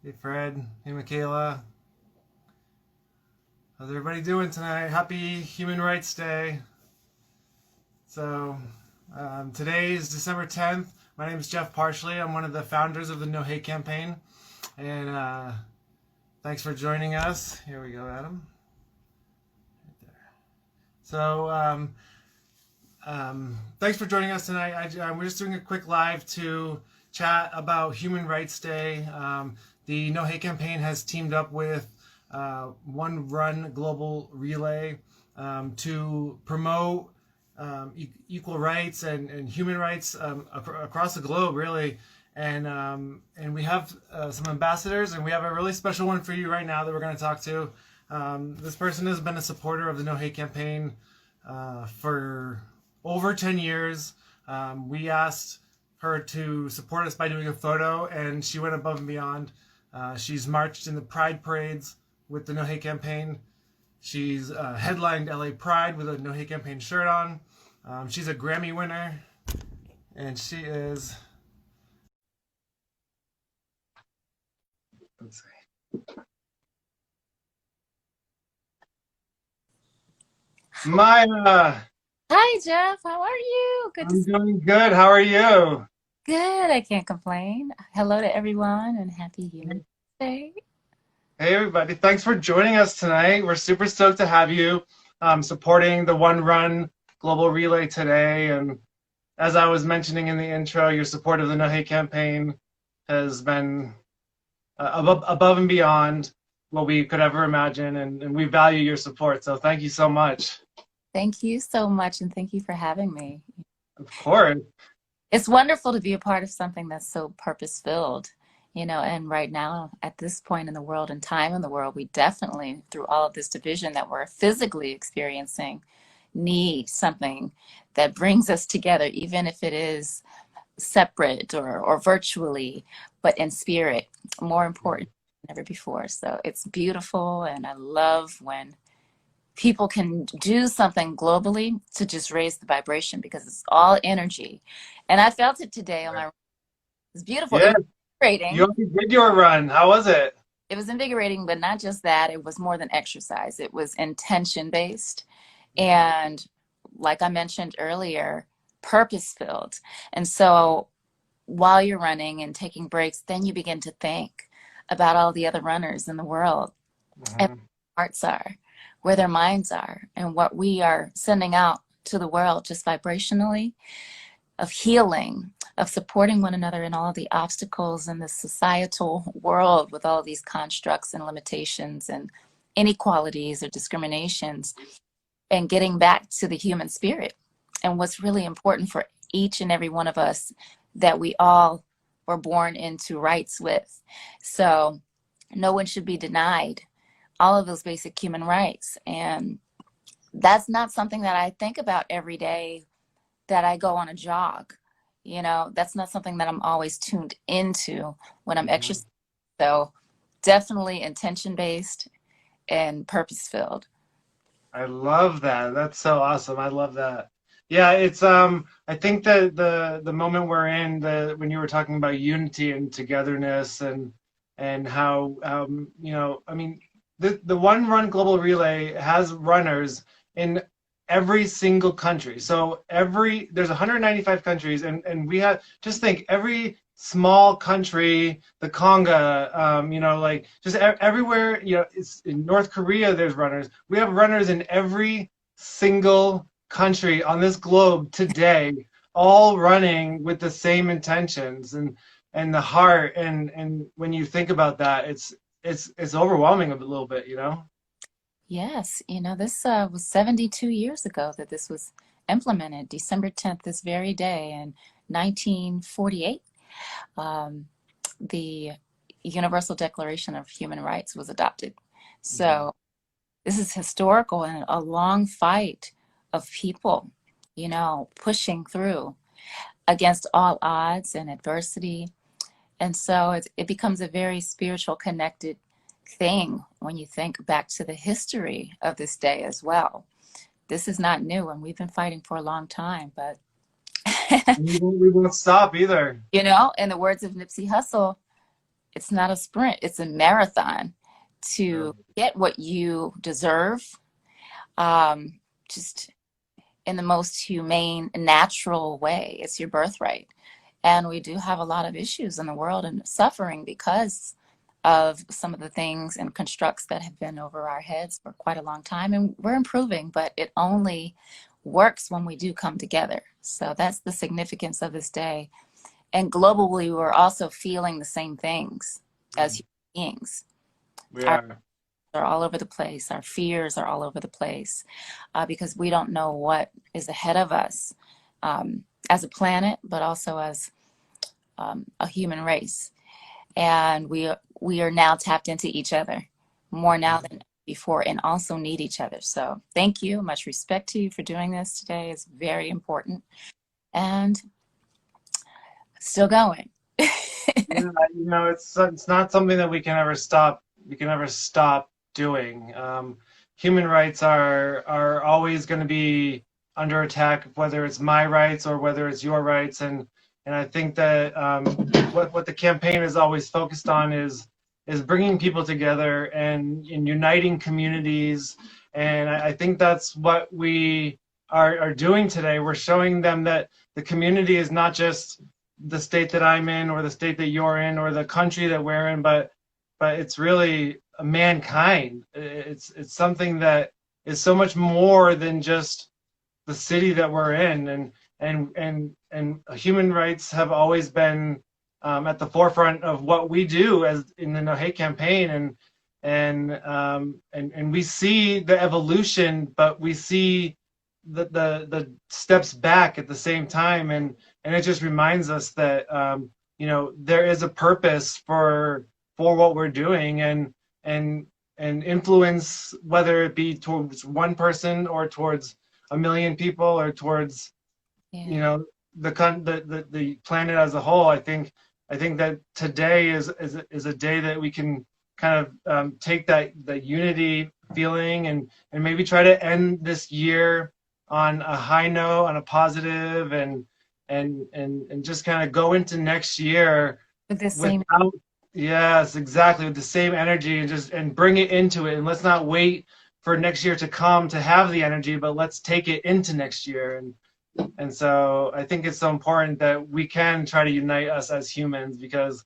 Hey Fred, hey Michaela. How's everybody doing tonight? Happy Human Rights Day. So, today is December 10th. My name is Jeff Parchley. I'm one of the founders of the No Hate campaign. And thanks for joining us. Here we go, Adam. Right there. So, thanks for joining us tonight. We're just doing a quick live to chat about Human Rights Day. The No Hate campaign has teamed up with One Run Global Relay to promote equal rights and human rights across the globe, really. And we have some ambassadors, and we have a really special one for you right now that we're going to talk to. This person has been a supporter of the No Hate campaign for over 10 years. We asked her to support us by doing a photo, and she went above and beyond. She's marched in the Pride parades with the No Hate campaign. She's headlined LA Pride with a No Hate campaign shirt on. She's a Grammy winner, and she is, let's see, Maya. Hi, Jeff. How are you? Good to I'm see doing good. How are you? you. Good. I can't complain. Hello to everyone and happy Human Day. Hey, everybody. Thanks for joining us tonight. We're super stoked to have you supporting the One Run Global Relay today. And as I was mentioning in the intro, your support of the No Hate campaign has been above and beyond what we could ever imagine. And we value your support. So thank you so much. Thank you so much, and thank you for having me. Of course. It's wonderful to be a part of something that's so purpose-filled, and right now, at this point in the world and time in the world, we definitely, through all of this division that we're physically experiencing, need something that brings us together, even if it is separate or virtually, but in spirit, more important than ever before. So it's beautiful, and I love when people can do something globally to just raise the vibration because it's all energy. And I felt it today on my, it's beautiful. It Yeah, was you invigorating. already did your run. How was it? It was invigorating, but not just that, it was more than exercise. It was intention based. And like I mentioned earlier, purpose filled. And so while you're running and taking breaks, then you begin to think about all the other runners in the world and Mhm. where their hearts are, where their minds are, and what we are sending out to the world just vibrationally of healing, of supporting one another in all of the obstacles in the societal world with all these constructs and limitations and inequalities or discriminations, and getting back to the human spirit and what's really important for each and every one of us that we all were born into rights with. So no one should be denied all of those basic human rights. And that's not something that I think about every day that I go on a jog. That's not something that I'm always tuned into when I'm Mhm. exercising. So definitely intention based and purpose filled. I love that. That's so awesome. I love that. Yeah, it's I think that the moment we're in, the when you were talking about unity and togetherness and how I mean the One Run Global Relay has runners in every single country. So there's 195 countries, and we have, just think, every small country, the Congo, like just everywhere, it's in North Korea, there's runners. We have runners in every single country on this globe today, all running with the same intentions and the heart. And when you think about that, it's overwhelming a little bit, you know? Yes, this was 72 years ago that this was implemented, December 10th, this very day in 1948. Um, the Universal Declaration of Human Rights was adopted. Mhm. So this is historical and a long fight of people, pushing through against all odds and adversity. And so it becomes a very spiritual, connected thing when you think back to the history of this day as well. This is not new, and we've been fighting for a long time. But, And we won't stop either. in the words of Nipsey Hussle, It's not a sprint, it's a marathon to get what you deserve, just in the most humane, natural way. It's your birthright. And we do have a lot of issues in the world and suffering because of some of the things and constructs that have been over our heads for quite a long time. And we're improving, but it only works when we do come together. So that's the significance of this day. And globally, we're also feeling the same things as human beings. We Our are. are all over the place. Our fears are all over the place because we don't know what is ahead of us as a planet, but also as a human race. And we are now tapped into each other more now than before, and also need each other. So thank you. Much respect to you for doing this today. It's very important. And still going. Yeah, it's not something that we can ever stop. We can ever stop doing. Human rights are always going to be under attack, whether it's my rights or whether it's your rights. And I think that what the campaign is always focused on is bringing people together and uniting communities. And I think that's what we are doing today. We're showing them that the community is not just the state that I'm in or the state that you're in or the country that we're in, but it's really mankind. It's something that is so much more than just the city that we're in, and human rights have always been at the forefront of what we do as in the No Hate campaign, and we see the evolution, but we see the steps back at the same time, and it just reminds us that there is a purpose for what we're doing, and influence, whether it be towards one person or towards a million people or towards the planet as a whole. I think that today is a day that we can kind of take that unity feeling and maybe try to end this year on a high note, on a positive, and just kind of go into next year With the same. without, yes, exactly, with the same energy, and bring it into it, and let's not wait for next year to come to have the energy, but let's take it into next year. And so I think it's so important that we can try to unite us as humans, because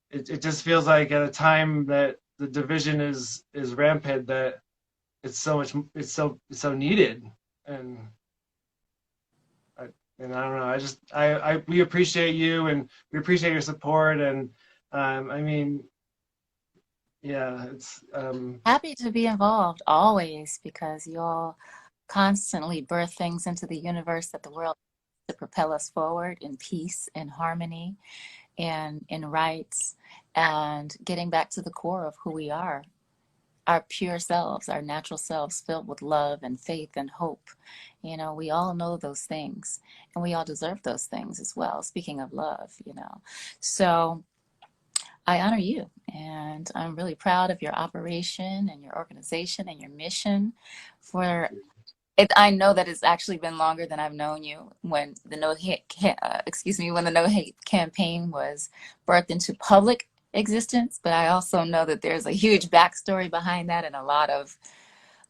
it just feels like at a time that the division is rampant, that it's so needed. And I don't know, we appreciate you, and we appreciate your support, and I mean, yeah, it's Happy to be involved always, because you all constantly birth things into the universe that the world needs to propel us forward in peace and harmony and in rights, and getting back to the core of who we are, our pure selves, our natural selves filled with love and faith and hope. We all know those things, and we all deserve those things as well. Speaking of love. So I honor you, and I'm really proud of your operation and your organization and your mission for it. I know that it's actually been longer than I've known you, when the when the No Hate campaign was birthed into public existence, but I also know that there's a huge backstory behind that and a lot of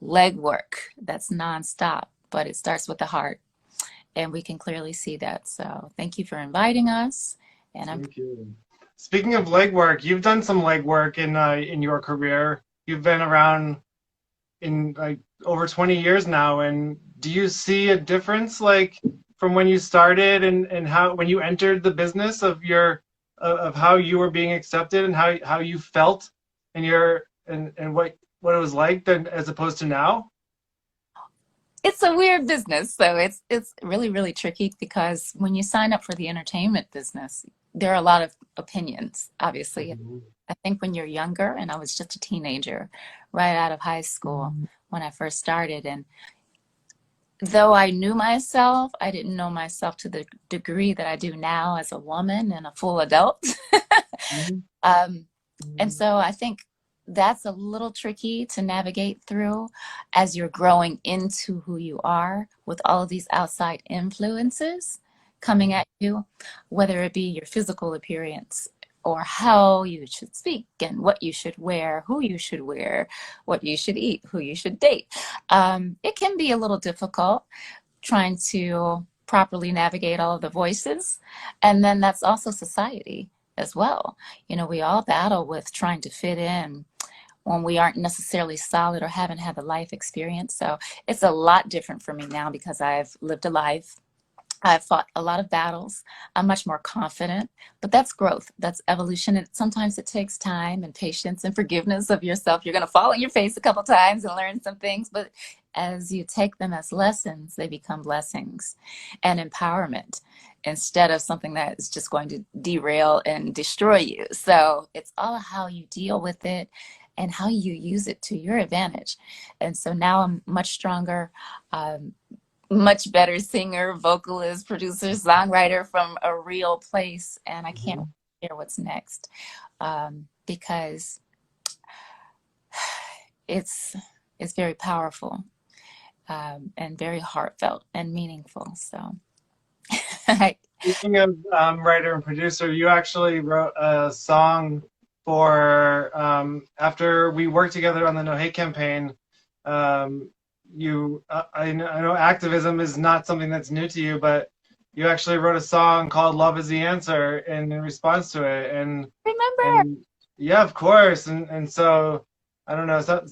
legwork that's nonstop, but it starts with the heart, and we can clearly see that. So thank you for inviting us, and I'm thank you. Speaking of legwork, you've done some legwork in your career. You've been around in like over 20 years now, and do you see a difference, like, from when you started and how when you entered the business of how you were being accepted and how you felt and what it was like then as opposed to now? It's a weird business. So it's really, really tricky, because when you sign up for the entertainment business, there are a lot of opinions, obviously. I think when you're younger, and I was just a teenager right out of high school when I first started, and though I knew myself, I didn't know myself to the degree that I do now as a woman and a full adult. And so I think that's a little tricky to navigate through as you're growing into who you are, with all of these outside influences coming at you, whether it be your physical appearance or how you should speak and what you should wear, who you should wear, what you should eat, who you should date. It can be a little difficult trying to properly navigate all of the voices. And then that's also society as well. You know, we all battle with trying to fit in when we aren't necessarily solid or haven't had the life experience. So it's a lot different for me now because I've lived a life. I've fought a lot of battles. I'm much more confident, but that's growth. That's evolution. And sometimes it takes time and patience and forgiveness of yourself. You're going to fall on your face a couple times and learn some things, but as you take them as lessons, they become blessings and empowerment instead of something that is just going to derail and destroy you. So it's all how you deal with it and how you use it to your advantage. And so now I'm much stronger. Much better singer, vocalist, producer, songwriter from a real place. And I can't share what's next because it's very powerful and very heartfelt and meaningful. So speaking of writer and producer, you actually wrote a song for after we worked together on the No Hate campaign. I know activism is not something that's new to you, but you actually wrote a song called "Love Is the Answer" in response to it. And yeah, of course. And so I don't know, so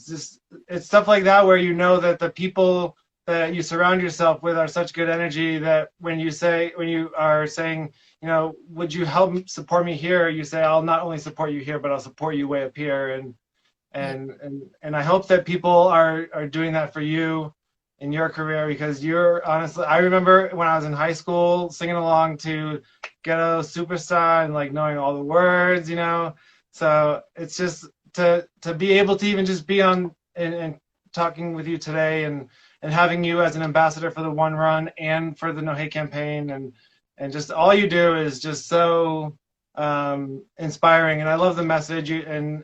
it's stuff like that where you know that the people that you surround yourself with are such good energy that when you are saying, you know, would you help support me here, you say, I'll not only support you here, but I'll support you way up here. And I hope that people are doing that for you in your career, because you're honestly, I remember when I was in high school singing along to Ghetto Superstar and like knowing all the words, you know. So it's just to be able to even just be on and talking with you today and having you as an ambassador for the One Run and for the No Hate campaign, and just all you do is just so inspiring. And I love the message. And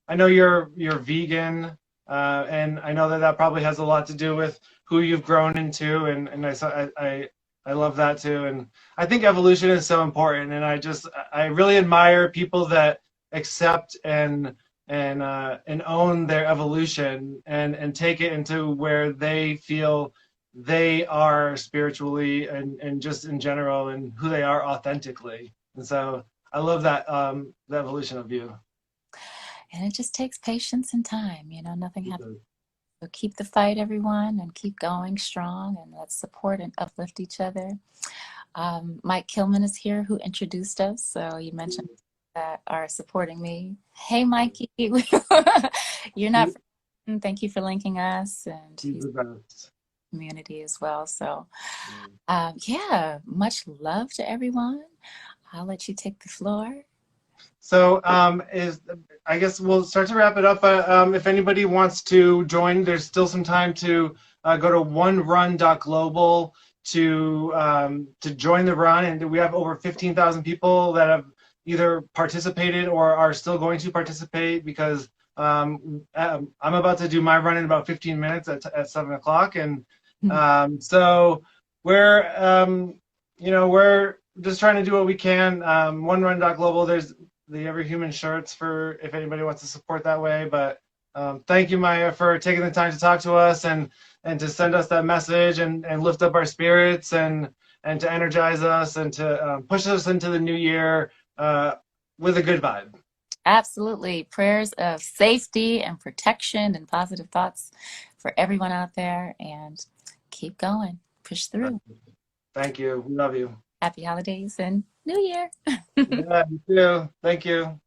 I know you're vegan, and I know that probably has a lot to do with who you've grown into, and I love that too. And I think evolution is so important, and I really admire people that accept and own their evolution and take it into where they feel they are spiritually and just in general, and who they are authentically. And so I love that the evolution of you. And it just takes patience and time, you know, nothing happens. So keep the fight, everyone, and keep going strong, and let's support and uplift each other. Mike Kilman is here, who introduced us. So you mentioned that are supporting me. Hey, Mikey, you're not. Thank you for linking us, and he's the best community as well. So, yeah, much love to everyone. I'll let you take the floor. So I guess we'll start to wrap it up. If anybody wants to join, there's still some time to go to onerun.global to join the run. And we have over 15,000 people that have either participated or are still going to participate, because I'm about to do my run in about 15 minutes at 7 o'clock. And so we're just trying to do what we can. Onerun.global, there's the Every Human shirts for if anybody wants to support that way. But thank you, Maya, for taking the time to talk to us and to send us that message and lift up our spirits and to energize us and to push us into the new year with a good vibe. Absolutely. Prayers of safety and protection and positive thoughts for everyone out there, and keep going. Push through. Thank you. We love you. Happy holidays and New Year. Yeah, you too. Thank you.